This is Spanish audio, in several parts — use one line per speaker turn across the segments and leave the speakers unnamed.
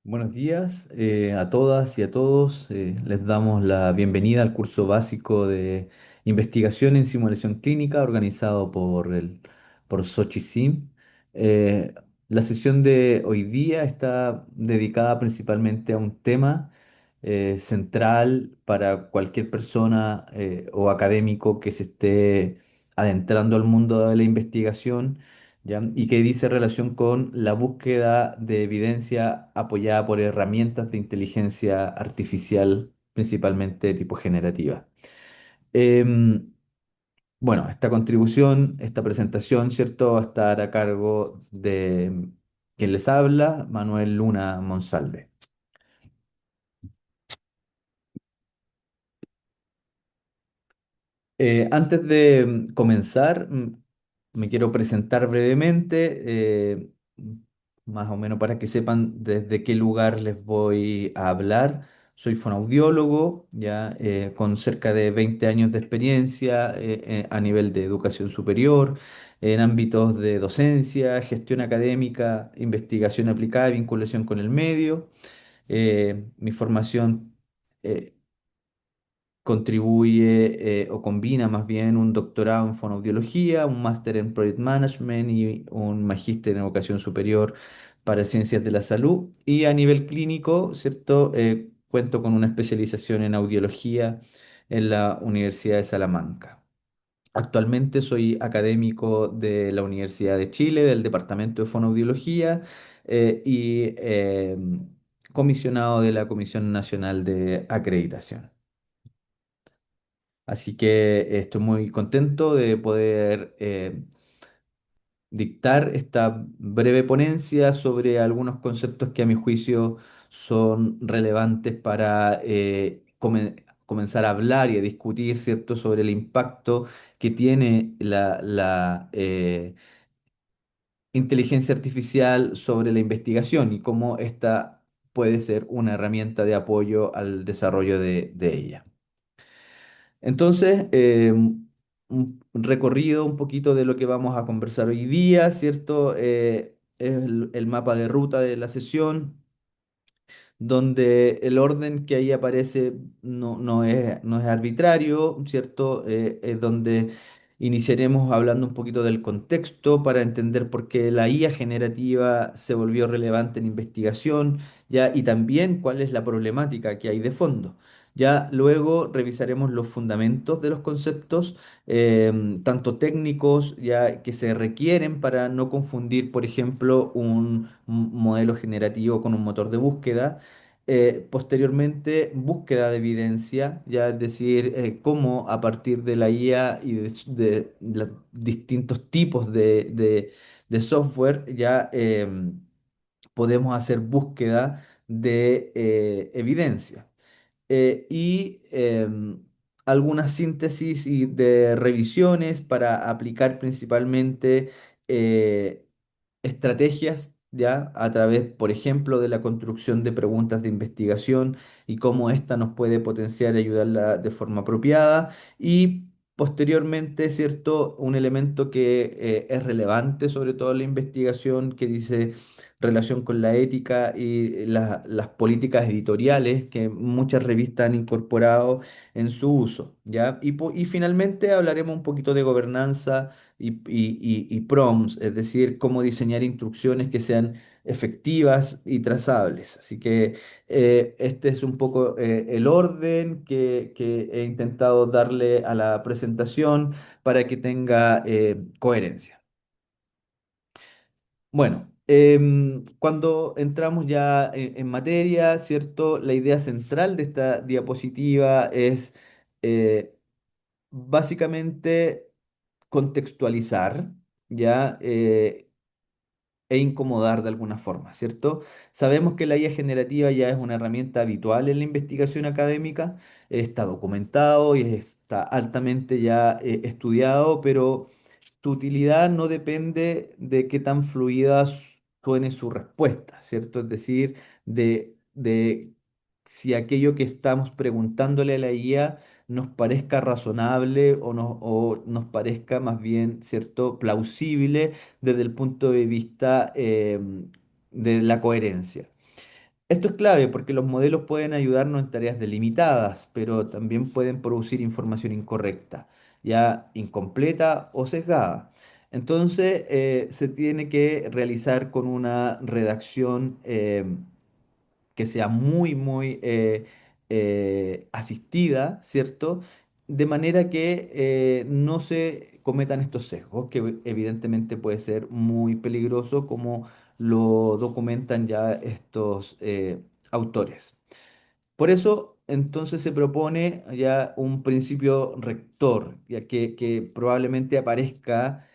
Buenos días a todas y a todos. Les damos la bienvenida al curso básico de investigación en simulación clínica organizado por Sochisim. Eh, la sesión de hoy día está dedicada principalmente a un tema central para cualquier persona o académico que se esté adentrando al mundo de la investigación, ¿ya? Y que dice relación con la búsqueda de evidencia apoyada por herramientas de inteligencia artificial, principalmente de tipo generativa. Em, bueno, esta contribución, esta presentación, ¿cierto?, va a estar a cargo de quien les habla, Manuel Luna Monsalve. Antes de comenzar, me quiero presentar brevemente, más o menos para que sepan desde qué lugar les voy a hablar. Soy fonoaudiólogo, ya con cerca de 20 años de experiencia a nivel de educación superior, en ámbitos de docencia, gestión académica, investigación aplicada y vinculación con el medio. Mi formación eh, contribuye o combina más bien un doctorado en fonoaudiología, un máster en Project Management y un magíster en educación superior para ciencias de la salud. Y a nivel clínico, ¿cierto? Cuento con una especialización en audiología en la Universidad de Salamanca. Actualmente soy académico de la Universidad de Chile, del Departamento de Fonoaudiología y comisionado de la Comisión Nacional de Acreditación. Así que estoy muy contento de poder dictar esta breve ponencia sobre algunos conceptos que a mi juicio son relevantes para comenzar a hablar y a discutir, ¿cierto?, sobre el impacto que tiene la inteligencia artificial sobre la investigación y cómo esta puede ser una herramienta de apoyo al desarrollo de ella. Entonces, un recorrido un poquito de lo que vamos a conversar hoy día, ¿cierto? Es el mapa de ruta de la sesión donde el orden que ahí aparece no es arbitrario, ¿cierto? Es donde iniciaremos hablando un poquito del contexto para entender por qué la IA generativa se volvió relevante en investigación, ¿ya? Y también cuál es la problemática que hay de fondo. Ya luego revisaremos los fundamentos de los conceptos, tanto técnicos ya que se requieren para no confundir, por ejemplo, un modelo generativo con un motor de búsqueda. Posteriormente, búsqueda de evidencia, ya es decir, cómo a partir de la IA y de los distintos tipos de software ya podemos hacer búsqueda de evidencia y algunas síntesis y de revisiones para aplicar principalmente eh, estrategias ya a través, por ejemplo, de la construcción de preguntas de investigación y cómo ésta nos puede potenciar y ayudarla de forma apropiada. Y posteriormente, ¿cierto? Un elemento que es relevante, sobre todo en la investigación, que dice relación con la ética y las políticas editoriales que muchas revistas han incorporado en su uso, ¿ya? Y finalmente hablaremos un poquito de gobernanza y prompts, es decir, cómo diseñar instrucciones que sean efectivas y trazables. Así que este es un poco el orden que he intentado darle a la presentación para que tenga coherencia. Bueno, cuando entramos ya en materia, ¿cierto? La idea central de esta diapositiva es eh, básicamente contextualizar, ¿ya? E incomodar de alguna forma, ¿cierto? Sabemos que la IA generativa ya es una herramienta habitual en la investigación académica, está documentado y está altamente ya estudiado, pero tu utilidad no depende de qué tan fluida suene su respuesta, ¿cierto? Es decir, de si aquello que estamos preguntándole a la IA nos parezca razonable o nos parezca más bien, ¿cierto?, plausible desde el punto de vista de la coherencia. Esto es clave porque los modelos pueden ayudarnos en tareas delimitadas, pero también pueden producir información incorrecta, ya incompleta o sesgada. Entonces, se tiene que realizar con una redacción que sea muy asistida, ¿cierto? De manera que no se cometan estos sesgos, que evidentemente puede ser muy peligroso, como lo documentan ya estos autores. Por eso, entonces se propone ya un principio rector, ya que probablemente aparezca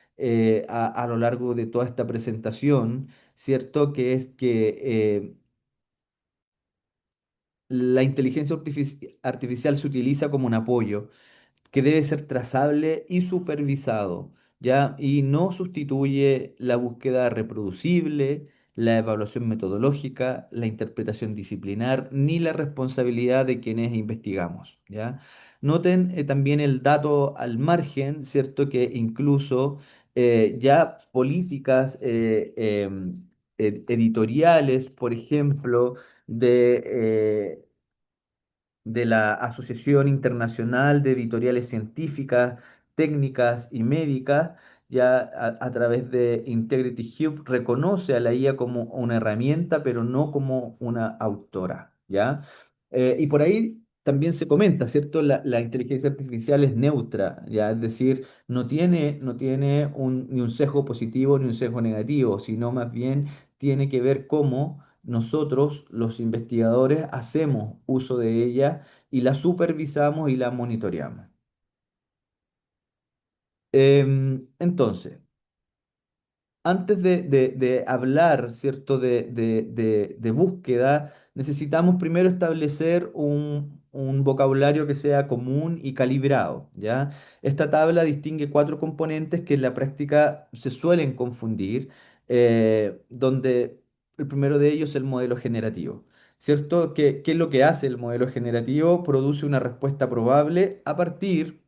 a lo largo de toda esta presentación, ¿cierto? Que es que la inteligencia artificial se utiliza como un apoyo que debe ser trazable y supervisado, ¿ya? Y no sustituye la búsqueda reproducible, la evaluación metodológica, la interpretación disciplinar, ni la responsabilidad de quienes investigamos, ¿ya? Noten también el dato al margen, ¿cierto? Que incluso ya políticas editoriales, por ejemplo, de la Asociación Internacional de Editoriales Científicas, Técnicas y Médicas, ya a través de Integrity Hub reconoce a la IA como una herramienta, pero no como una autora, ¿ya? Y por ahí también se comenta, ¿cierto? La inteligencia artificial es neutra, ¿ya? Es decir, no tiene ni un sesgo positivo ni un sesgo negativo, sino más bien tiene que ver cómo nosotros, los investigadores, hacemos uso de ella y la supervisamos y la monitoreamos. Entonces, antes de hablar, ¿cierto?, de búsqueda, necesitamos primero establecer un vocabulario que sea común y calibrado, ¿ya? Esta tabla distingue cuatro componentes que en la práctica se suelen confundir, donde el primero de ellos es el modelo generativo, ¿cierto? ¿Qué es lo que hace el modelo generativo? Produce una respuesta probable a partir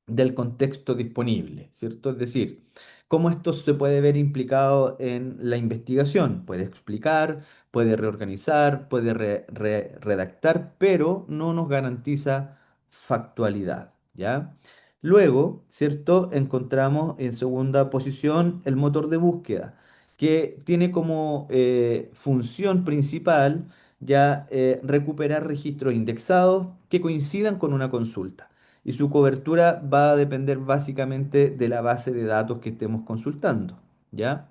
del contexto disponible, ¿cierto? Es decir, cómo esto se puede ver implicado en la investigación. Puede explicar, puede reorganizar, puede redactar, pero no nos garantiza factualidad, ¿ya? Luego, ¿cierto? Encontramos en segunda posición el motor de búsqueda, que tiene como función principal ya recuperar registros indexados que coincidan con una consulta y su cobertura va a depender básicamente de la base de datos que estemos consultando, ¿ya?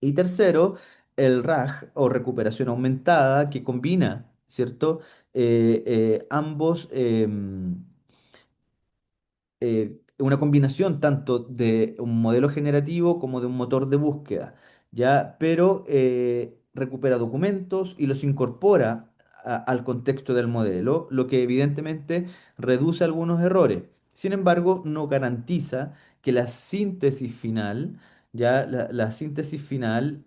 Y tercero, el RAG o recuperación aumentada que combina, ¿cierto? Ambos una combinación tanto de un modelo generativo como de un motor de búsqueda, ¿ya? Pero recupera documentos y los incorpora al contexto del modelo, lo que evidentemente reduce algunos errores. Sin embargo, no garantiza que la síntesis final, ya la síntesis final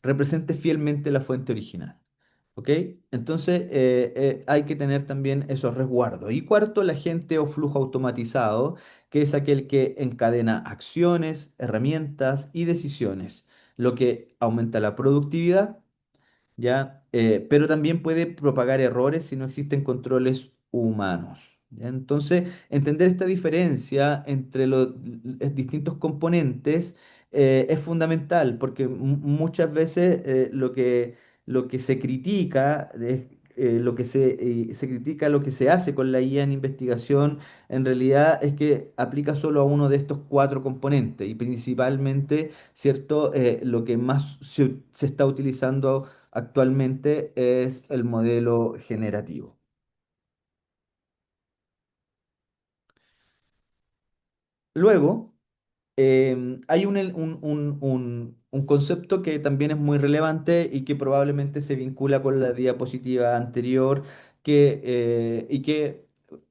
represente fielmente la fuente original. ¿Ok? Entonces hay que tener también esos resguardos. Y cuarto, el agente o flujo automatizado, que es aquel que encadena acciones, herramientas y decisiones, lo que aumenta la productividad, ¿ya? Pero también puede propagar errores si no existen controles humanos, ¿ya? Entonces, entender esta diferencia entre los distintos componentes es fundamental porque muchas veces lo que se critica es, se critica lo que se hace con la IA en investigación, en realidad es que aplica solo a uno de estos cuatro componentes y principalmente, ¿cierto? Lo que más se está utilizando actualmente es el modelo generativo. Luego, hay un concepto que también es muy relevante y que probablemente se vincula con la diapositiva anterior y que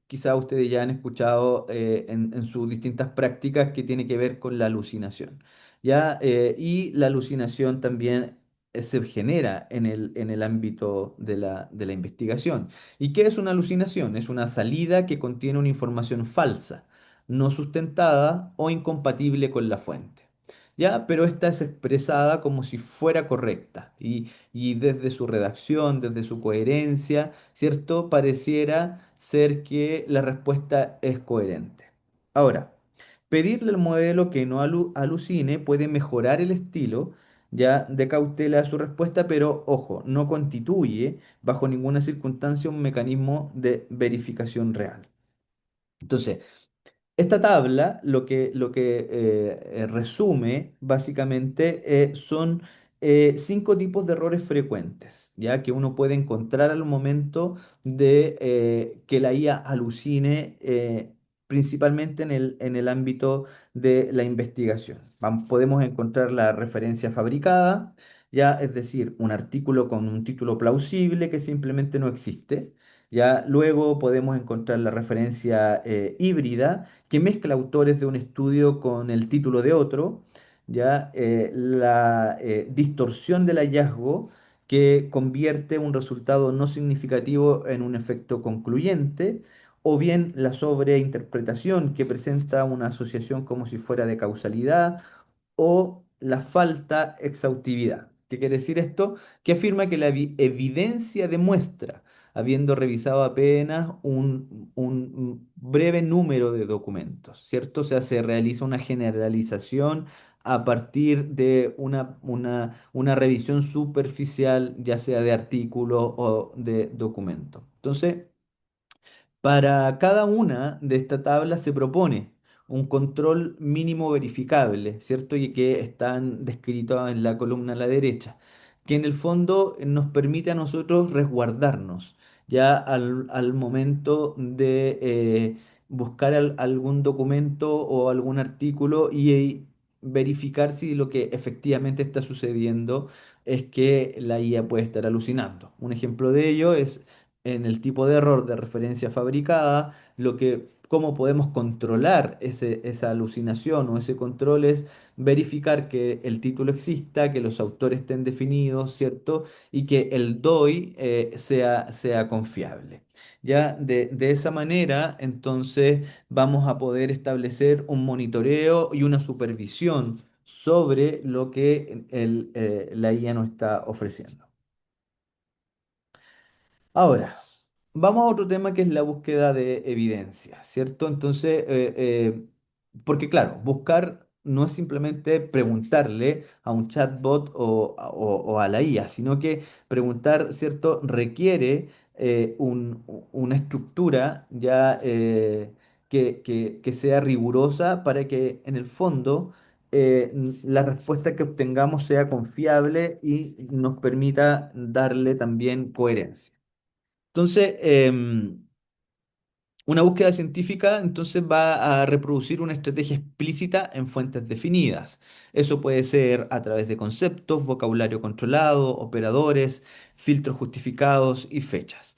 quizá ustedes ya han escuchado en sus distintas prácticas que tiene que ver con la alucinación. ¿Ya? Y la alucinación también se genera en el ámbito de la investigación. ¿Y qué es una alucinación? Es una salida que contiene una información falsa no sustentada o incompatible con la fuente. ¿ya? Pero esta es expresada como si fuera correcta y desde su redacción, desde su coherencia, ¿cierto? Pareciera ser que la respuesta es coherente. Ahora, pedirle al modelo que no alucine puede mejorar el estilo ya de cautela a su respuesta, pero ojo, no constituye bajo ninguna circunstancia un mecanismo de verificación real. Entonces, esta tabla lo que resume básicamente son cinco tipos de errores frecuentes, ya que uno puede encontrar al momento de que la IA alucine, principalmente en el ámbito de la investigación. Podemos encontrar la referencia fabricada, ya es decir, un artículo con un título plausible que simplemente no existe. Ya luego podemos encontrar la referencia híbrida que mezcla autores de un estudio con el título de otro, ya la distorsión del hallazgo que convierte un resultado no significativo en un efecto concluyente, o bien la sobreinterpretación que presenta una asociación como si fuera de causalidad, o la falta exhaustividad. ¿Qué quiere decir esto? Que afirma que la evidencia demuestra, habiendo revisado apenas un breve número de documentos, ¿cierto? O sea, se realiza una generalización a partir de una revisión superficial, ya sea de artículo o de documento. Entonces, para cada una de esta tabla se propone un control mínimo verificable, ¿cierto? Y que están descritos en la columna a la derecha, que en el fondo nos permite a nosotros resguardarnos ya al momento de buscar algún documento o algún artículo y verificar si lo que efectivamente está sucediendo es que la IA puede estar alucinando. Un ejemplo de ello es en el tipo de error de referencia fabricada, cómo podemos controlar esa alucinación o ese control es verificar que el título exista, que los autores estén definidos, ¿cierto? Y que el DOI sea confiable. Ya de esa manera, entonces, vamos a poder establecer un monitoreo y una supervisión sobre lo que la IA nos está ofreciendo. Ahora, vamos a otro tema que es la búsqueda de evidencia, ¿cierto? Entonces, porque claro, buscar no es simplemente preguntarle a un chatbot o a la IA, sino que preguntar, ¿cierto? Requiere una estructura ya que sea rigurosa para que en el fondo la respuesta que obtengamos sea confiable y nos permita darle también coherencia. Entonces, una búsqueda científica entonces va a reproducir una estrategia explícita en fuentes definidas. Eso puede ser a través de conceptos, vocabulario controlado, operadores, filtros justificados y fechas.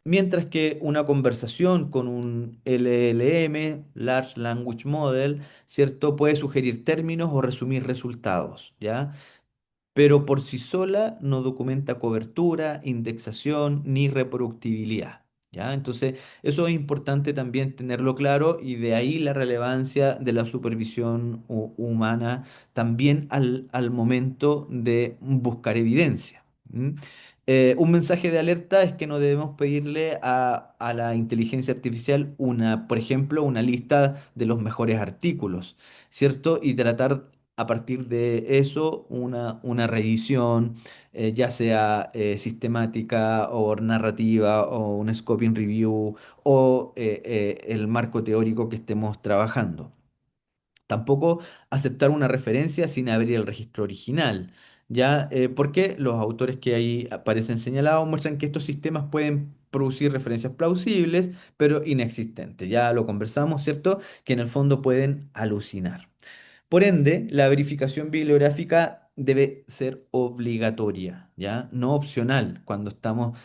Mientras que una conversación con un LLM, Large Language Model, ¿cierto? Puede sugerir términos o resumir resultados, ¿ya? Pero por sí sola no documenta cobertura, indexación ni reproductibilidad. ¿Ya? Entonces, eso es importante también tenerlo claro y de ahí la relevancia de la supervisión humana también al momento de buscar evidencia. ¿M? Un mensaje de alerta es que no debemos pedirle a la inteligencia artificial por ejemplo, una lista de los mejores artículos, ¿cierto? Y tratar a partir de eso una revisión, ya sea sistemática o narrativa o un scoping review o el marco teórico que estemos trabajando. Tampoco aceptar una referencia sin abrir el registro original, ¿ya? Porque los autores que ahí aparecen señalados muestran que estos sistemas pueden producir referencias plausibles, pero inexistentes. Ya lo conversamos, ¿cierto? Que en el fondo pueden alucinar. Por ende, la verificación bibliográfica debe ser obligatoria, ¿ya? No opcional cuando estamos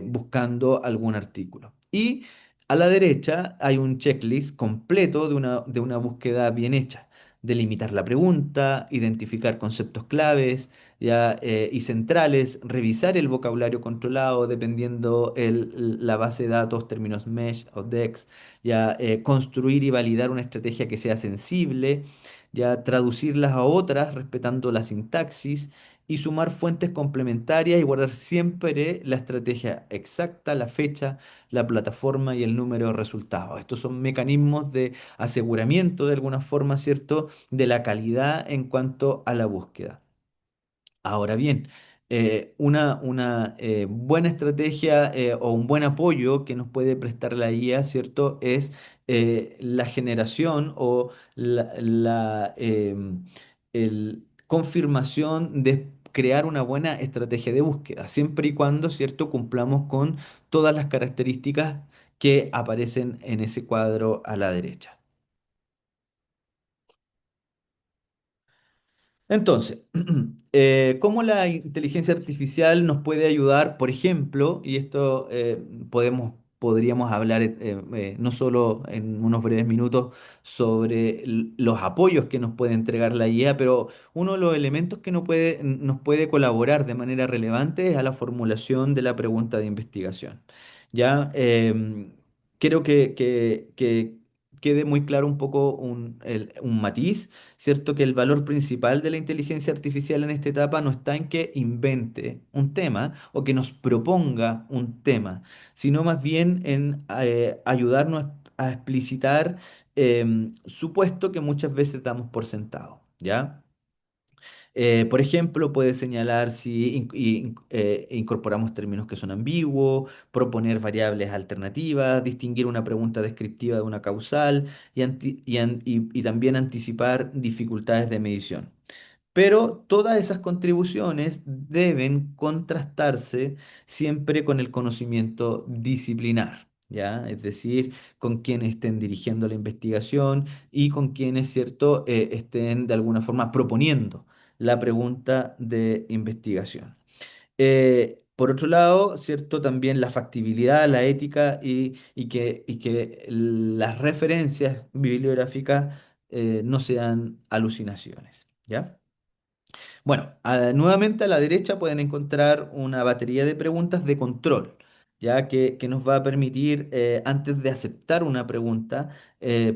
buscando algún artículo. Y a la derecha hay un checklist completo de una búsqueda bien hecha. Delimitar la pregunta, identificar conceptos claves ya, y centrales, revisar el vocabulario controlado dependiendo la base de datos, términos mesh o DEX, ya, construir y validar una estrategia que sea sensible, ya traducirlas a otras respetando la sintaxis y sumar fuentes complementarias y guardar siempre la estrategia exacta, la fecha, la plataforma y el número de resultados. Estos son mecanismos de aseguramiento de alguna forma, ¿cierto?, de la calidad en cuanto a la búsqueda. Ahora bien, una buena estrategia o un buen apoyo que nos puede prestar la IA, ¿cierto? Es la generación o confirmación de crear una buena estrategia de búsqueda, siempre y cuando, ¿cierto?, cumplamos con todas las características que aparecen en ese cuadro a la derecha. Entonces, ¿cómo la inteligencia artificial nos puede ayudar, por ejemplo, y esto podríamos hablar no solo en unos breves minutos sobre los apoyos que nos puede entregar la IA, pero uno de los elementos que nos puede colaborar de manera relevante es a la formulación de la pregunta de investigación. ¿Ya? Quiero que quede muy claro un poco un matiz. ¿Cierto? Que el valor principal de la inteligencia artificial en esta etapa no está en que invente un tema o que nos proponga un tema, sino más bien en ayudarnos a explicitar supuesto que muchas veces damos por sentado, ¿ya? Por ejemplo, puede señalar si incorporamos términos que son ambiguos, proponer variables alternativas, distinguir una pregunta descriptiva de una causal y también anticipar dificultades de medición. Pero todas esas contribuciones deben contrastarse siempre con el conocimiento disciplinar, ¿ya? Es decir, con quienes estén dirigiendo la investigación y con quienes, ¿cierto?, estén de alguna forma proponiendo la pregunta de investigación. Por otro lado, ¿cierto? También la factibilidad, la ética y que las referencias bibliográficas no sean alucinaciones, ¿ya? Bueno, nuevamente a la derecha pueden encontrar una batería de preguntas de control, ya que nos va a permitir, antes de aceptar una pregunta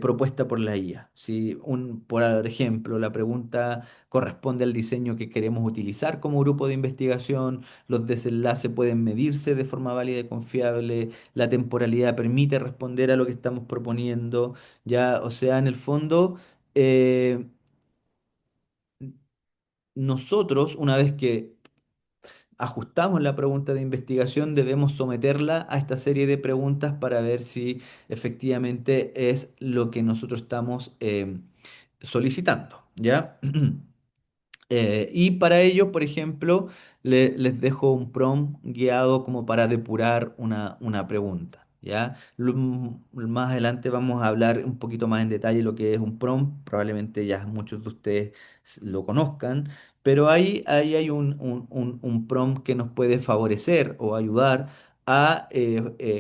propuesta por la IA, si por ejemplo, la pregunta corresponde al diseño que queremos utilizar como grupo de investigación, los desenlaces pueden medirse de forma válida y confiable, la temporalidad permite responder a lo que estamos proponiendo, ya, o sea, en el fondo... eh, nosotros, una vez que ajustamos la pregunta de investigación, debemos someterla a esta serie de preguntas para ver si efectivamente es lo que nosotros estamos solicitando, ¿ya? Y para ello, por ejemplo, les dejo un prompt guiado como para depurar una pregunta, ¿ya? Más adelante vamos a hablar un poquito más en detalle lo que es un prompt, probablemente ya muchos de ustedes lo conozcan, pero ahí hay un prompt que nos puede favorecer o ayudar a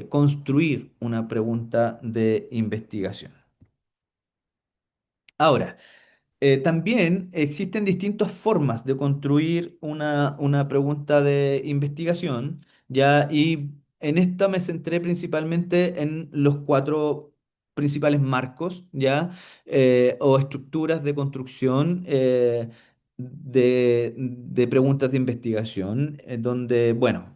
construir una pregunta de investigación. Ahora, también existen distintas formas de construir una pregunta de investigación, ¿ya? Y en esta me centré principalmente en los cuatro principales marcos, ¿ya? O estructuras de construcción de preguntas de investigación, donde, bueno,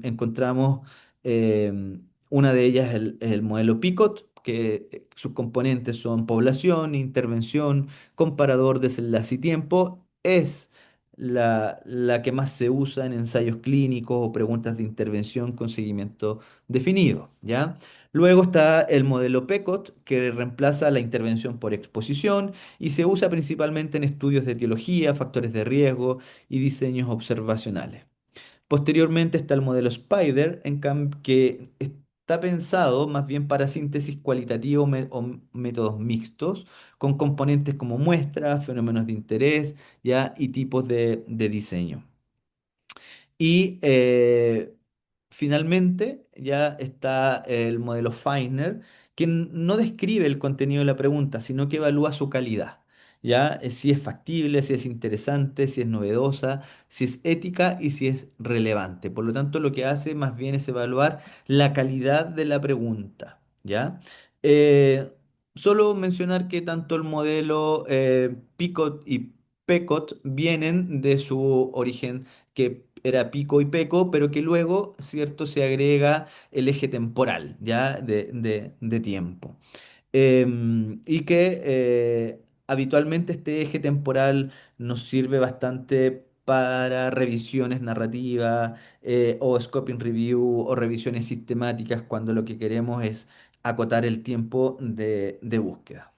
encontramos una de ellas el modelo PICOT, que sus componentes son población, intervención, comparador, desenlace y tiempo, es la que más se usa en ensayos clínicos o preguntas de intervención con seguimiento definido, ¿ya? Luego está el modelo PECOT, que reemplaza la intervención por exposición y se usa principalmente en estudios de etiología, factores de riesgo y diseños observacionales. Posteriormente está el modelo Spider, que está pensado más bien para síntesis cualitativa o métodos mixtos, con componentes como muestras, fenómenos de interés, ¿ya? Y tipos de diseño. Y finalmente ya está el modelo Feiner, que no describe el contenido de la pregunta, sino que evalúa su calidad. ¿Ya? Si es factible, si es interesante, si es novedosa, si es ética y si es relevante. Por lo tanto, lo que hace más bien es evaluar la calidad de la pregunta. ¿Ya? Solo mencionar que tanto el modelo Picot y Pecot vienen de su origen que era Pico y Peco, pero que luego, ¿cierto?, se agrega el eje temporal, ¿ya? De tiempo. Y que habitualmente este eje temporal nos sirve bastante para revisiones narrativas o scoping review o revisiones sistemáticas cuando lo que queremos es acotar el tiempo de búsqueda.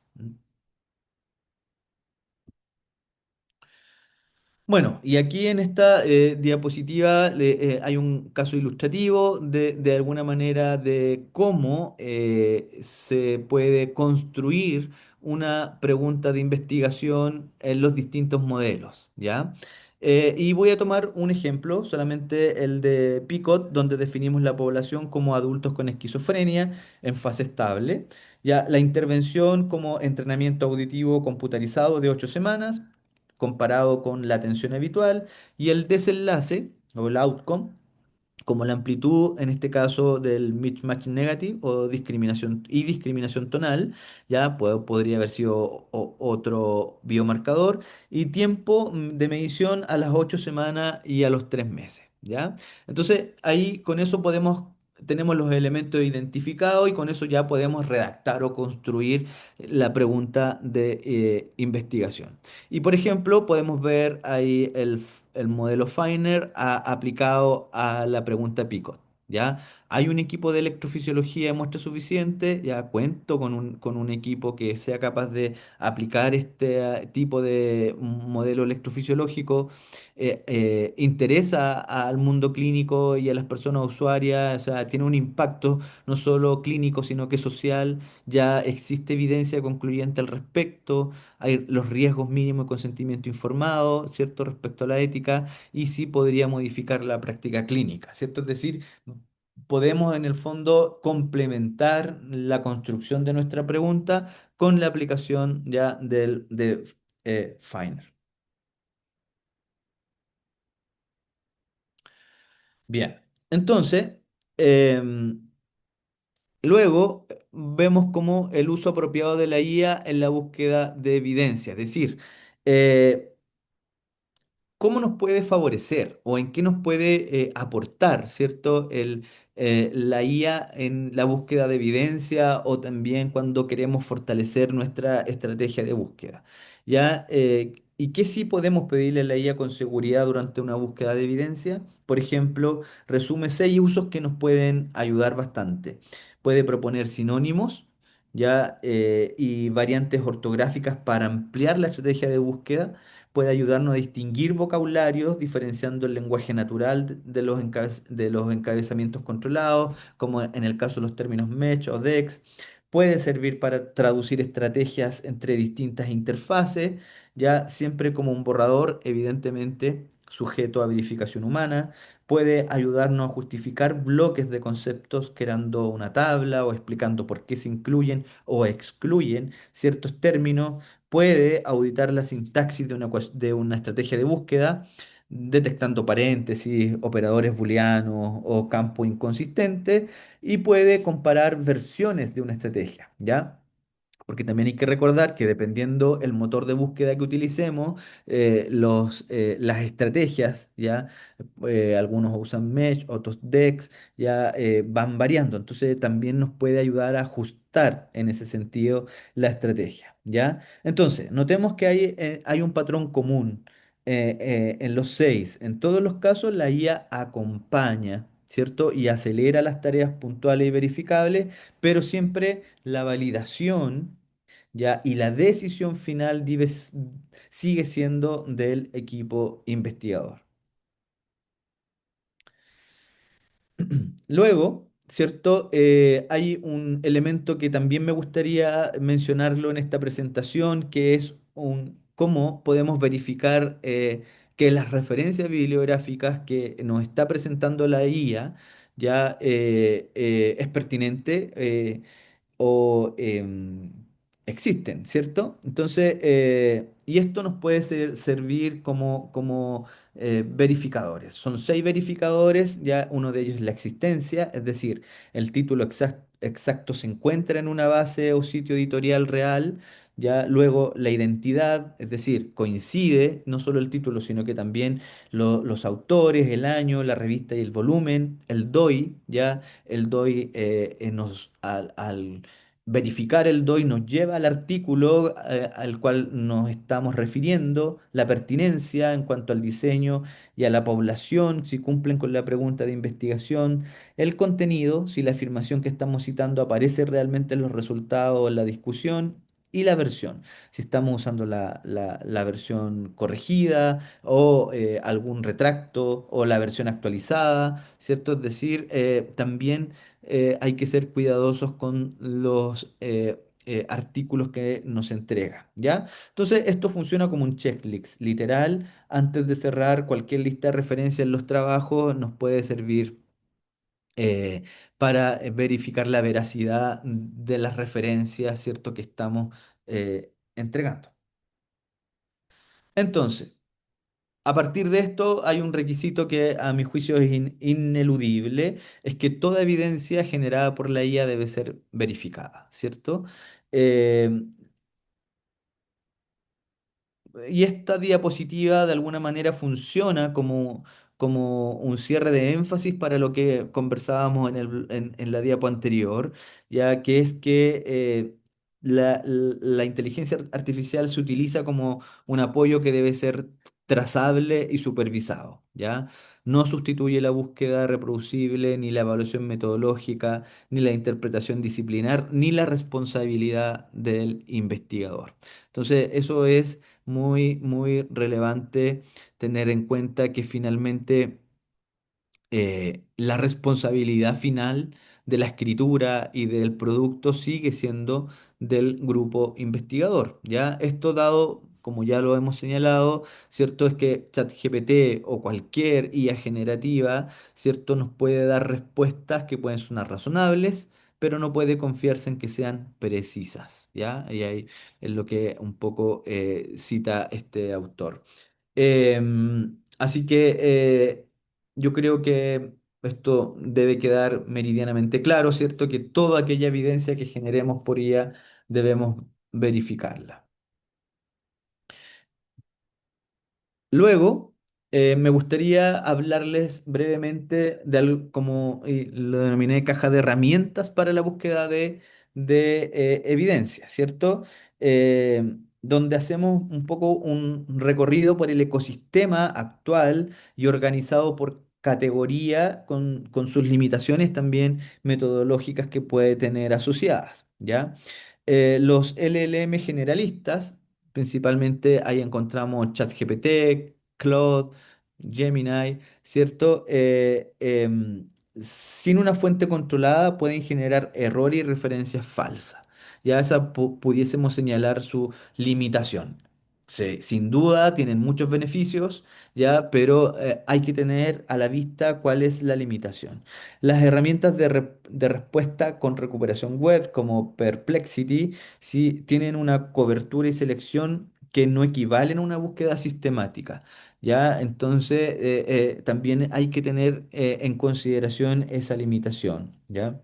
Bueno, y aquí en esta diapositiva hay un caso ilustrativo de alguna manera de cómo se puede construir una pregunta de investigación en los distintos modelos, ¿ya? Y voy a tomar un ejemplo, solamente el de Picot, donde definimos la población como adultos con esquizofrenia en fase estable, ¿ya? La intervención como entrenamiento auditivo computarizado de 8 semanas comparado con la atención habitual y el desenlace o el outcome como la amplitud, en este caso, del mismatch negative o discriminación tonal, ya podría haber sido otro biomarcador, y tiempo de medición a las 8 semanas y a los 3 meses, ¿ya? Entonces, ahí con eso tenemos los elementos identificados y con eso ya podemos redactar o construir la pregunta de investigación. Y por ejemplo, podemos ver ahí el modelo Finer aplicado a la pregunta Picot. ¿Ya? Hay un equipo de electrofisiología de muestra suficiente, ya cuento con un equipo que sea capaz de aplicar este tipo de modelo electrofisiológico, interesa al mundo clínico y a las personas usuarias, o sea, tiene un impacto no solo clínico, sino que social, ya existe evidencia concluyente al respecto, hay los riesgos mínimos de consentimiento informado, ¿cierto? Respecto a la ética, y sí podría modificar la práctica clínica, ¿cierto? Es decir, podemos en el fondo complementar la construcción de nuestra pregunta con la aplicación ya de Finer. Bien, entonces, em, luego vemos como el uso apropiado de la IA en la búsqueda de evidencia, es decir, eh, ¿cómo nos puede favorecer o en qué nos puede aportar, ¿cierto? La IA en la búsqueda de evidencia o también cuando queremos fortalecer nuestra estrategia de búsqueda, ¿ya? ¿Y qué sí podemos pedirle a la IA con seguridad durante una búsqueda de evidencia? Por ejemplo, resume 6 usos que nos pueden ayudar bastante. Puede proponer sinónimos, ¿ya? Y variantes ortográficas para ampliar la estrategia de búsqueda, puede ayudarnos a distinguir vocabularios, diferenciando el lenguaje natural de los encabezamientos controlados, como en el caso de los términos Match o DEX. Puede servir para traducir estrategias entre distintas interfaces, ya siempre como un borrador, evidentemente sujeto a verificación humana. Puede ayudarnos a justificar bloques de conceptos creando una tabla o explicando por qué se incluyen o excluyen ciertos términos. Puede auditar la sintaxis de una estrategia de búsqueda, detectando paréntesis, operadores booleanos o campo inconsistente, y puede comparar versiones de una estrategia, ¿ya? Porque también hay que recordar que dependiendo el motor de búsqueda que utilicemos, las estrategias, ¿ya? Algunos usan Mesh, otros Dex, ya van variando. Entonces también nos puede ayudar a ajustar en ese sentido la estrategia, ¿ya? Entonces, notemos que hay un patrón común en los 6. En todos los casos, la IA acompaña, ¿cierto? Y acelera las tareas puntuales y verificables, pero siempre la validación, ¿ya? Y la decisión final sigue siendo del equipo investigador. Luego, ¿cierto? Hay un elemento que también me gustaría mencionarlo en esta presentación, que es cómo podemos verificar que las referencias bibliográficas que nos está presentando la IA ya es pertinente. O existen, ¿cierto? Entonces, y esto nos puede servir como verificadores. Son 6 verificadores, ya uno de ellos es la existencia, es decir, el título exacto se encuentra en una base o sitio editorial real. Ya luego la identidad, es decir, coincide no solo el título, sino que también los autores, el año, la revista y el volumen, el DOI, ya el DOI al verificar el DOI nos lleva al artículo al cual nos estamos refiriendo, la pertinencia en cuanto al diseño y a la población, si cumplen con la pregunta de investigación, el contenido, si la afirmación que estamos citando aparece realmente en los resultados o en la discusión. Y la versión, si estamos usando la versión corregida o algún retracto o la versión actualizada, ¿cierto? Es decir, también hay que ser cuidadosos con los artículos que nos entrega, ¿ya? Entonces, esto funciona como un checklist, literal. Antes de cerrar cualquier lista de referencias en los trabajos, nos puede servir para verificar la veracidad de las referencias, ¿cierto? Que estamos entregando. Entonces, a partir de esto hay un requisito que a mi juicio es ineludible, es que toda evidencia generada por la IA debe ser verificada, ¿cierto? Eh, Y esta diapositiva de alguna manera funciona como un cierre de énfasis para lo que conversábamos en la diapo anterior, ya que es que la inteligencia artificial se utiliza como un apoyo que debe ser trazable y supervisado, ¿ya? No sustituye la búsqueda reproducible, ni la evaluación metodológica, ni la interpretación disciplinar, ni la responsabilidad del investigador. Entonces, eso es muy relevante tener en cuenta que finalmente la responsabilidad final de la escritura y del producto sigue siendo del grupo investigador. ¿Ya? Esto dado, como ya lo hemos señalado, ¿cierto? Es que ChatGPT o cualquier IA generativa, ¿cierto? Nos puede dar respuestas que pueden sonar razonables, pero no puede confiarse en que sean precisas. ¿Ya? Y ahí es lo que un poco cita este autor. Así que yo creo que esto debe quedar meridianamente claro, ¿cierto? Que toda aquella evidencia que generemos por ella debemos verificarla. Luego, me gustaría hablarles brevemente de algo como lo denominé caja de herramientas para la búsqueda de evidencia, ¿cierto? Donde hacemos un poco un recorrido por el ecosistema actual y organizado por categoría con sus limitaciones también metodológicas que puede tener asociadas, ¿ya? Los LLM generalistas. Principalmente ahí encontramos ChatGPT, Claude, Gemini, ¿cierto? Sin una fuente controlada pueden generar error y referencias falsas. Ya esa pudiésemos señalar su limitación. Sí, sin duda tienen muchos beneficios, ya, pero hay que tener a la vista cuál es la limitación. Las herramientas de respuesta con recuperación web como Perplexity sí tienen una cobertura y selección que no equivalen a una búsqueda sistemática, ¿ya? Entonces, también hay que tener en consideración esa limitación, ¿ya?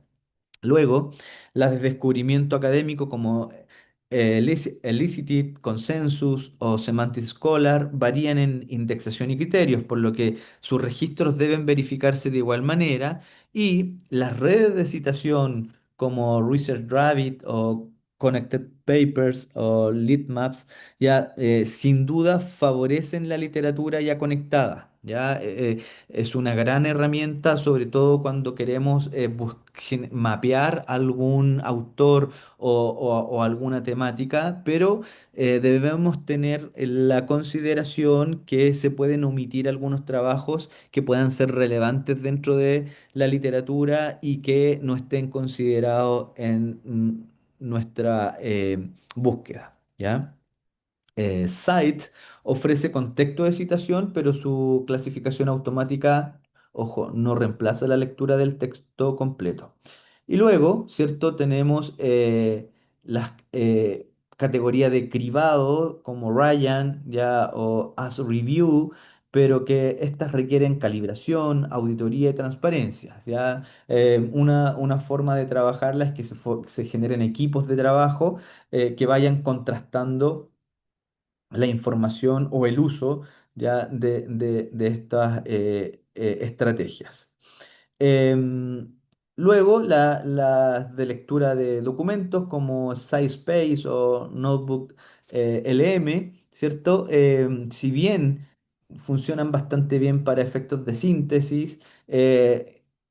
Luego, las de descubrimiento académico como Elicited, Consensus o Semantic Scholar varían en indexación y criterios, por lo que sus registros deben verificarse de igual manera y las redes de citación como ResearchRabbit o Connected Papers o Litmaps ya sin duda favorecen la literatura ya conectada. ¿Ya? Es una gran herramienta, sobre todo cuando queremos mapear algún autor o alguna temática, pero debemos tener en la consideración que se pueden omitir algunos trabajos que puedan ser relevantes dentro de la literatura y que no estén considerados en nuestra búsqueda, ¿ya? Site ofrece contexto de citación, pero su clasificación automática, ojo, no reemplaza la lectura del texto completo. Y luego, ¿cierto? Tenemos las categorías de cribado como Ryan ya, o As Review, pero que estas requieren calibración, auditoría y transparencia. ¿Ya? Una forma de trabajarla es que se generen equipos de trabajo que vayan contrastando la información o el uso ya de estas estrategias. Em, Luego, las de lectura de documentos como SciSpace o Notebook LM, ¿cierto? Si bien funcionan bastante bien para efectos de síntesis,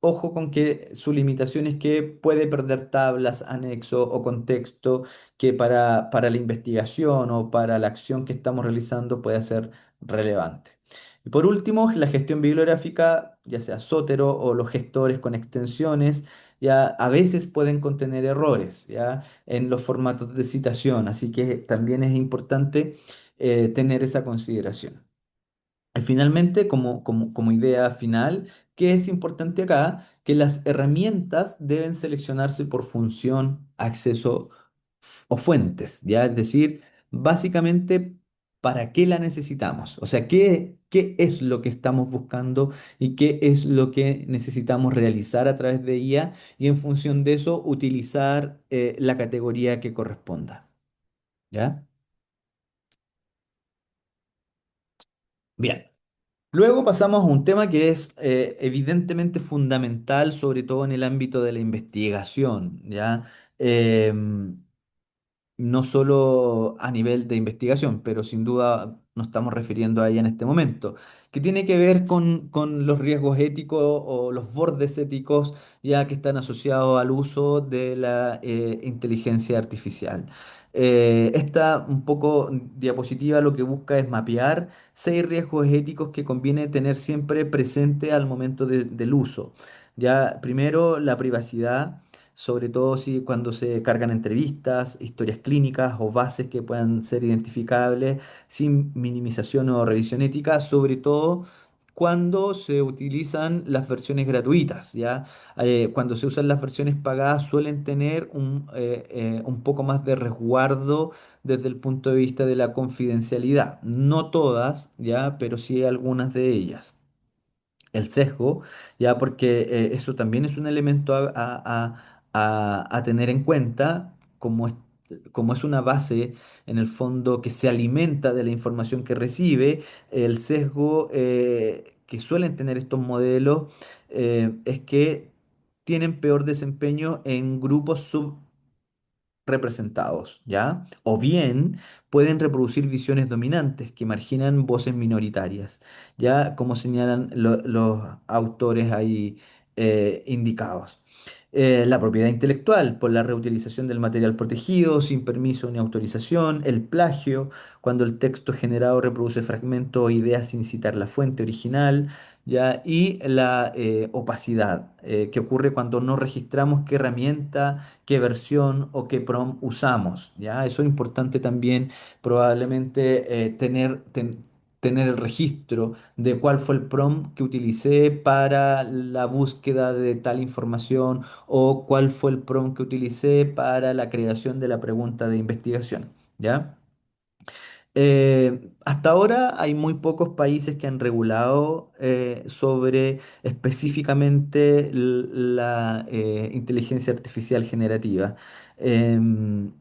ojo con que su limitación es que puede perder tablas, anexo o contexto que para la investigación o para la acción que estamos realizando puede ser relevante. Y por último, la gestión bibliográfica, ya sea Zotero o los gestores con extensiones, ya a veces pueden contener errores, ya en los formatos de citación, así que también es importante tener esa consideración. Y finalmente, como idea final, ¿qué es importante acá? Que las herramientas deben seleccionarse por función, acceso o fuentes, ¿ya? Es decir, básicamente, ¿para qué la necesitamos? O sea, ¿qué es lo que estamos buscando y qué es lo que necesitamos realizar a través de IA? Y en función de eso, utilizar la categoría que corresponda, ¿ya? Bien. Luego pasamos a un tema que es evidentemente fundamental, sobre todo en el ámbito de la investigación, ¿ya? Em, no solo a nivel de investigación, pero sin duda nos estamos refiriendo a ella en este momento, que tiene que ver con los riesgos éticos o los bordes éticos ya que están asociados al uso de la inteligencia artificial. Esta un poco diapositiva lo que busca es mapear 6 riesgos éticos que conviene tener siempre presente al momento del uso. Ya, primero, la privacidad, sobre todo si cuando se cargan entrevistas, historias clínicas o bases que puedan ser identificables sin minimización o revisión ética, sobre todo cuando se utilizan las versiones gratuitas, ¿ya? Cuando se usan las versiones pagadas suelen tener un poco más de resguardo desde el punto de vista de la confidencialidad. No todas, ¿ya? Pero sí algunas de ellas. El sesgo, ya porque eso también es un elemento a tener en cuenta, como es una base en el fondo que se alimenta de la información que recibe, el sesgo que suelen tener estos modelos es que tienen peor desempeño en grupos representados, ¿ya? O bien pueden reproducir visiones dominantes que marginan voces minoritarias, ¿ya? Como señalan los autores ahí indicados. La propiedad intelectual por la reutilización del material protegido sin permiso ni autorización, el plagio, cuando el texto generado reproduce fragmentos o ideas sin citar la fuente original, ¿ya? Y la opacidad, que ocurre cuando no registramos qué herramienta, qué versión o qué prompt usamos, ¿ya? Eso es importante también, probablemente tener el registro de cuál fue el prompt que utilicé para la búsqueda de tal información o cuál fue el prompt que utilicé para la creación de la pregunta de investigación, ¿ya? Hasta ahora hay muy pocos países que han regulado sobre específicamente la inteligencia artificial generativa. Em,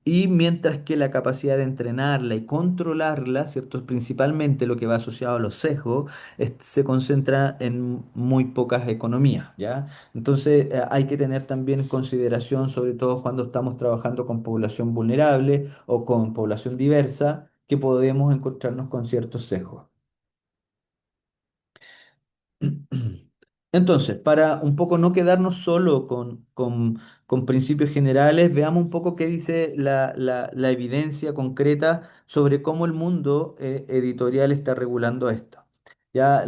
y mientras que la capacidad de entrenarla y controlarla, ¿cierto? Principalmente lo que va asociado a los sesgos, se concentra en muy pocas economías, ¿ya? Entonces hay que tener también en consideración, sobre todo cuando estamos trabajando con población vulnerable o con población diversa, que podemos encontrarnos con ciertos sesgos. Entonces, para un poco no quedarnos solo con principios generales, veamos un poco qué dice la evidencia concreta sobre cómo el mundo editorial está regulando esto. Ya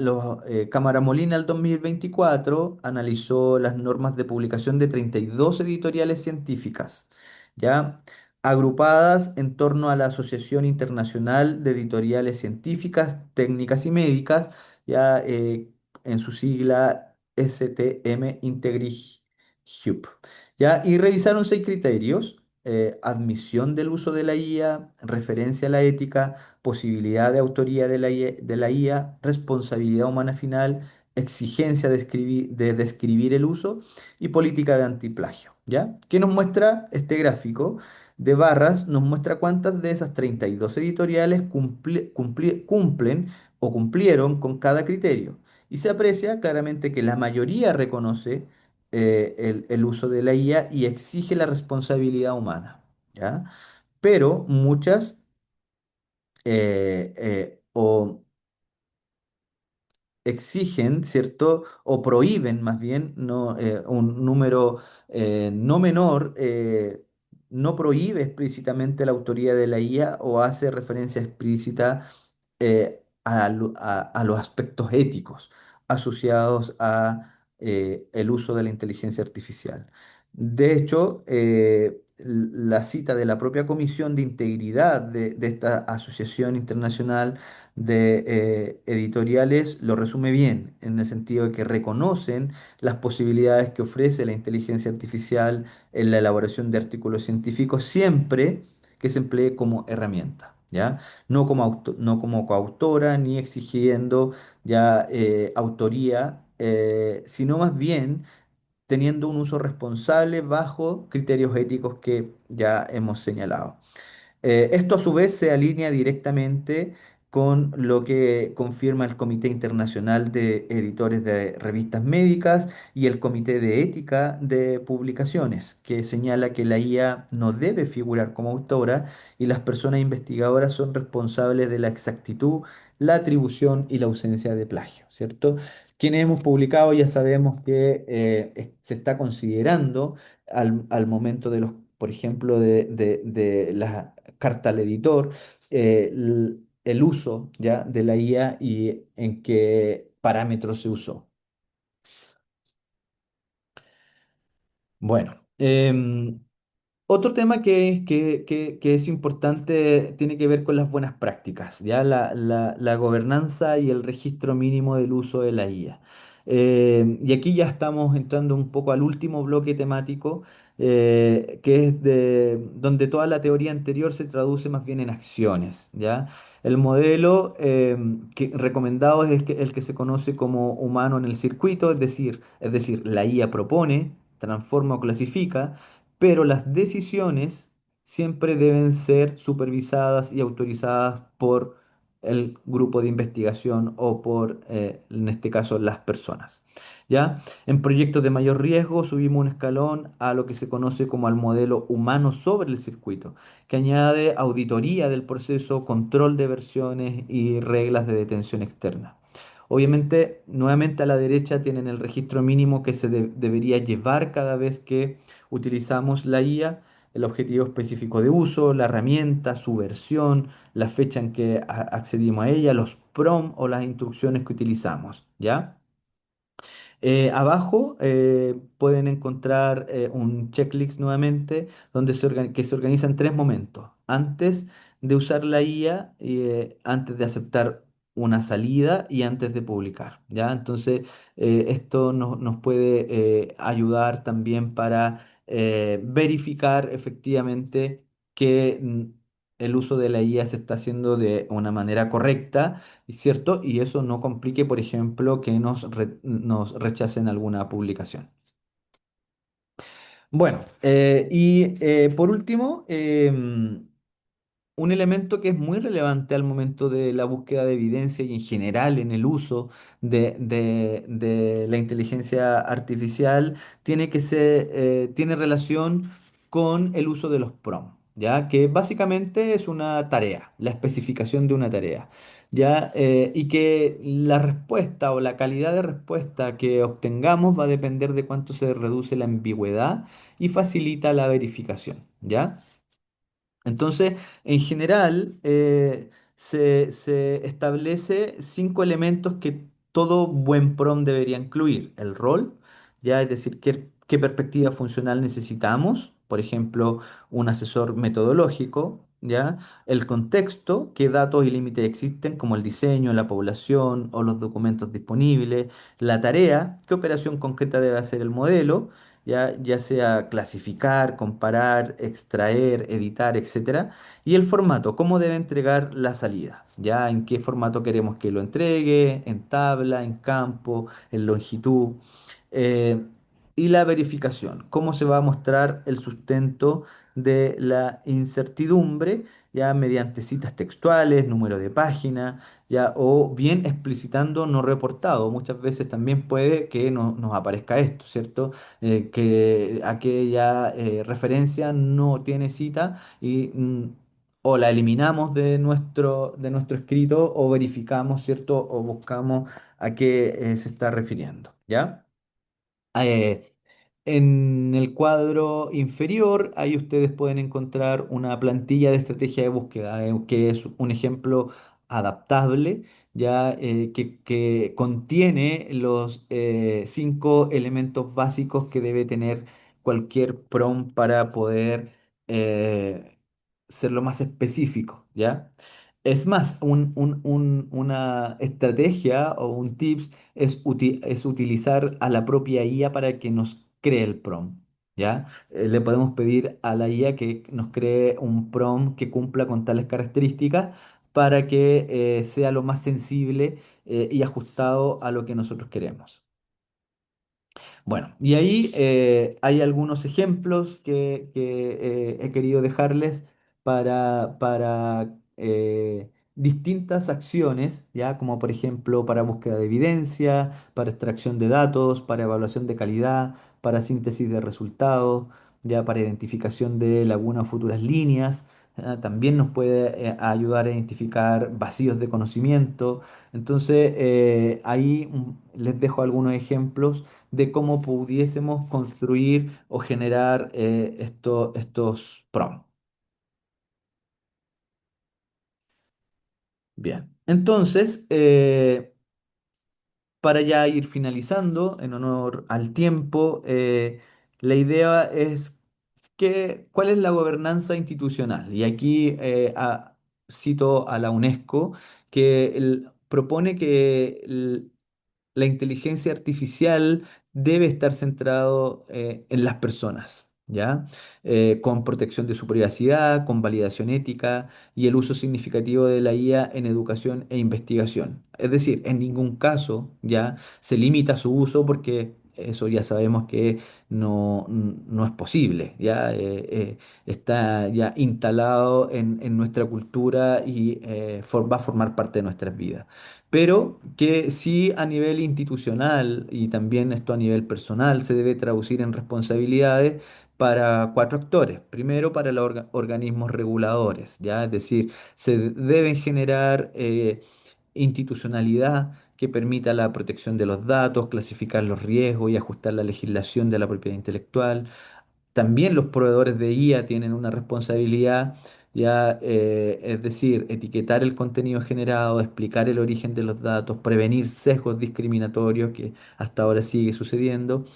Cámara Molina el 2024 analizó las normas de publicación de 32 editoriales científicas, ya agrupadas en torno a la Asociación Internacional de Editoriales Científicas, Técnicas y Médicas, ya en su sigla STM Integri Hub. ¿Ya? Y revisaron 6 criterios. admisión del uso de la IA, referencia a la ética, posibilidad de autoría de la IA, responsabilidad humana final, exigencia de describir el uso y política de antiplagio, ¿ya? ¿Qué nos muestra este gráfico de barras? Nos muestra cuántas de esas 32 editoriales cumplen o cumplieron con cada criterio. Y se aprecia claramente que la mayoría reconoce el uso de la IA y exige la responsabilidad humana, ¿ya? Pero muchas o exigen, ¿cierto? O prohíben más bien, no, un número no menor, no prohíbe explícitamente la autoría de la IA o hace referencia explícita a los aspectos éticos asociados a el uso de la inteligencia artificial. De hecho, la cita de la propia Comisión de Integridad de esta Asociación Internacional de Editoriales lo resume bien, en el sentido de que reconocen las posibilidades que ofrece la inteligencia artificial en la elaboración de artículos científicos siempre que se emplee como herramienta, ¿ya? No como coautora ni exigiendo ya autoría, sino más bien teniendo un uso responsable bajo criterios éticos que ya hemos señalado. Esto a su vez se alinea directamente con lo que confirma el Comité Internacional de Editores de Revistas Médicas y el Comité de Ética de Publicaciones, que señala que la IA no debe figurar como autora y las personas investigadoras son responsables de la exactitud, la atribución y la ausencia de plagio, ¿cierto? Quienes hemos publicado ya sabemos que se está considerando al momento de los, por ejemplo, de la carta al editor, el uso ya de la IA y en qué parámetros se usó. Bueno, otro tema que es importante tiene que ver con las buenas prácticas, ¿ya? La gobernanza y el registro mínimo del uso de la IA. Y aquí ya estamos entrando un poco al último bloque temático, que es donde toda la teoría anterior se traduce más bien en acciones, ¿ya? El modelo recomendado es el que se conoce como humano en el circuito, es decir, la IA propone, transforma o clasifica, pero las decisiones siempre deben ser supervisadas y autorizadas por el grupo de investigación o por, en este caso, las personas. ¿Ya? En proyectos de mayor riesgo subimos un escalón a lo que se conoce como al modelo humano sobre el circuito, que añade auditoría del proceso, control de versiones y reglas de detención externa. Obviamente, nuevamente a la derecha tienen el registro mínimo que se debería llevar cada vez que utilizamos la IA, el objetivo específico de uso, la herramienta, su versión, la fecha en que accedimos a ella, los prompts o las instrucciones que utilizamos, ¿ya? Abajo pueden encontrar un checklist nuevamente donde que se organiza en tres momentos. Antes de usar la IA, antes de aceptar una salida y antes de publicar, ¿ya? Entonces, esto nos puede ayudar también para verificar efectivamente que el uso de la IA se está haciendo de una manera correcta, ¿cierto? Y eso no complique, por ejemplo, que nos rechacen alguna publicación. Bueno, por último, un elemento que es muy relevante al momento de la búsqueda de evidencia y en general en el uso de la inteligencia artificial tiene relación con el uso de los prompts, ¿ya? Que básicamente es una tarea, la especificación de una tarea, ¿ya? Y que la respuesta o la calidad de respuesta que obtengamos va a depender de cuánto se reduce la ambigüedad y facilita la verificación, ¿ya? Entonces, en general, se establece cinco elementos que todo buen prompt debería incluir. El rol, ya es decir, qué perspectiva funcional necesitamos, por ejemplo, un asesor metodológico, ya. El contexto, qué datos y límites existen, como el diseño, la población o los documentos disponibles. La tarea, qué operación concreta debe hacer el modelo, ya sea clasificar, comparar, extraer, editar, etcétera, y el formato, cómo debe entregar la salida, ya en qué formato queremos que lo entregue, en tabla, en campo, en longitud. eh, y la verificación, cómo se va a mostrar el sustento de la incertidumbre, ya mediante citas textuales, número de página, ya, o bien explicitando no reportado. Muchas veces también puede que nos aparezca esto, ¿cierto? Que aquella referencia no tiene cita y o la eliminamos de nuestro escrito o verificamos, ¿cierto? O buscamos a qué se está refiriendo, ¿ya? Eh, en el cuadro inferior, ahí ustedes pueden encontrar una plantilla de estrategia de búsqueda, que es un ejemplo adaptable, ya que contiene los 5 elementos básicos que debe tener cualquier prompt para poder eh, ser lo más específico, ¿ya? Es más, una estrategia o un tips es utilizar a la propia IA para que nos cree el prompt, ¿ya? Le podemos pedir a la IA que nos cree un prompt que cumpla con tales características para que sea lo más sensible y ajustado a lo que nosotros queremos. Bueno, y ahí hay algunos ejemplos que he querido dejarles para distintas acciones, ya como por ejemplo para búsqueda de evidencia, para extracción de datos, para evaluación de calidad, para síntesis de resultados, ya para identificación de lagunas o futuras líneas. También nos puede ayudar a identificar vacíos de conocimiento. Entonces, ahí les dejo algunos ejemplos de cómo pudiésemos construir o generar estos prompts. Bien, entonces, para ya ir finalizando, en honor al tiempo, la idea es cuál es la gobernanza institucional. Y aquí cito a la UNESCO que propone que la inteligencia artificial debe estar centrado en las personas, ¿ya? Con protección de su privacidad, con validación ética y el uso significativo de la IA en educación e investigación. Es decir, en ningún caso ya se limita su uso porque eso ya sabemos que no es posible, ya está ya instalado en nuestra cultura y va a formar parte de nuestras vidas, pero que sí a nivel institucional y también esto a nivel personal se debe traducir en responsabilidades para 4 actores. Primero, para los organismos reguladores, ¿ya? Es decir, se deben generar institucionalidad que permita la protección de los datos, clasificar los riesgos y ajustar la legislación de la propiedad intelectual. También los proveedores de IA tienen una responsabilidad, ya, es decir, etiquetar el contenido generado, explicar el origen de los datos, prevenir sesgos discriminatorios que hasta ahora sigue sucediendo.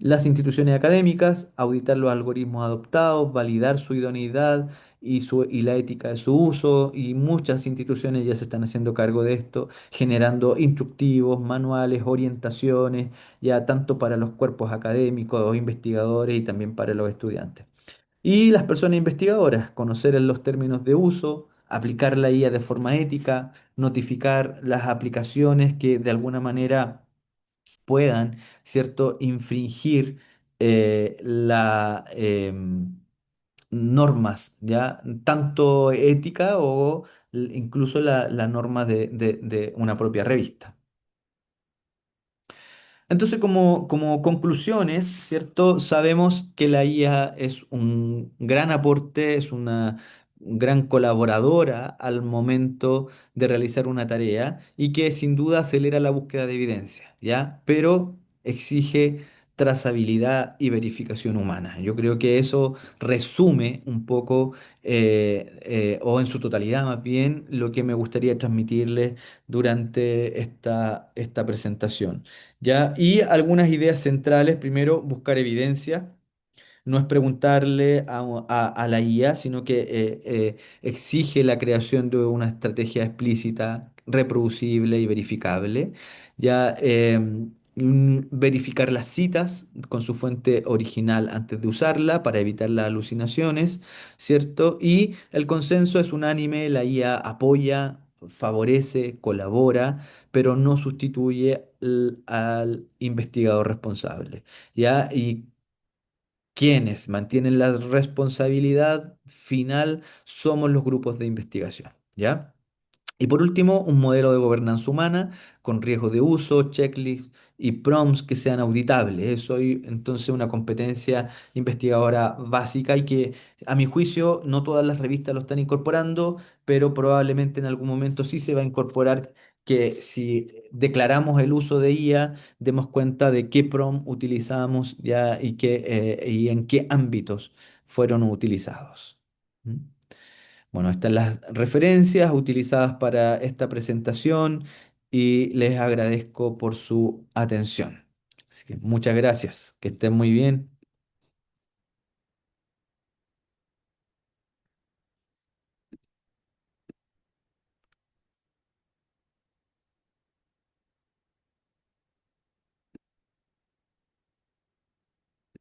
Las instituciones académicas, auditar los algoritmos adoptados, validar su idoneidad y la ética de su uso, y muchas instituciones ya se están haciendo cargo de esto, generando instructivos, manuales, orientaciones, ya tanto para los cuerpos académicos o investigadores y también para los estudiantes. Y las personas investigadoras, conocer los términos de uso, aplicar la IA de forma ética, notificar las aplicaciones que de alguna manera puedan, ¿cierto?, infringir normas, ¿ya? Tanto ética o incluso la norma de una propia revista. Entonces, como conclusiones, ¿cierto? Sabemos que la IA es un gran aporte, es una gran colaboradora al momento de realizar una tarea y que sin duda acelera la búsqueda de evidencia, ¿ya? Pero exige trazabilidad y verificación humana. Yo creo que eso resume un poco, o en su totalidad más bien, lo que me gustaría transmitirles durante esta presentación. ¿Ya? Y algunas ideas centrales, primero, buscar evidencia. No es preguntarle a la IA, sino que exige la creación de una estrategia explícita, reproducible y verificable. Ya verificar las citas con su fuente original antes de usarla para evitar las alucinaciones, ¿cierto? Y el consenso es unánime, la IA apoya, favorece, colabora, pero no sustituye al investigador responsable, ¿ya? Y quienes mantienen la responsabilidad final somos los grupos de investigación, ¿ya? Y por último, un modelo de gobernanza humana con riesgos de uso, checklists y prompts que sean auditables. Eso es entonces una competencia investigadora básica y que a mi juicio no todas las revistas lo están incorporando, pero probablemente en algún momento sí se va a incorporar que si declaramos el uso de IA, demos cuenta de qué prompt utilizamos ya y en qué ámbitos fueron utilizados. ¿Mm? Bueno, estas las referencias utilizadas para esta presentación y les agradezco por su atención. Así que muchas gracias, que estén muy bien.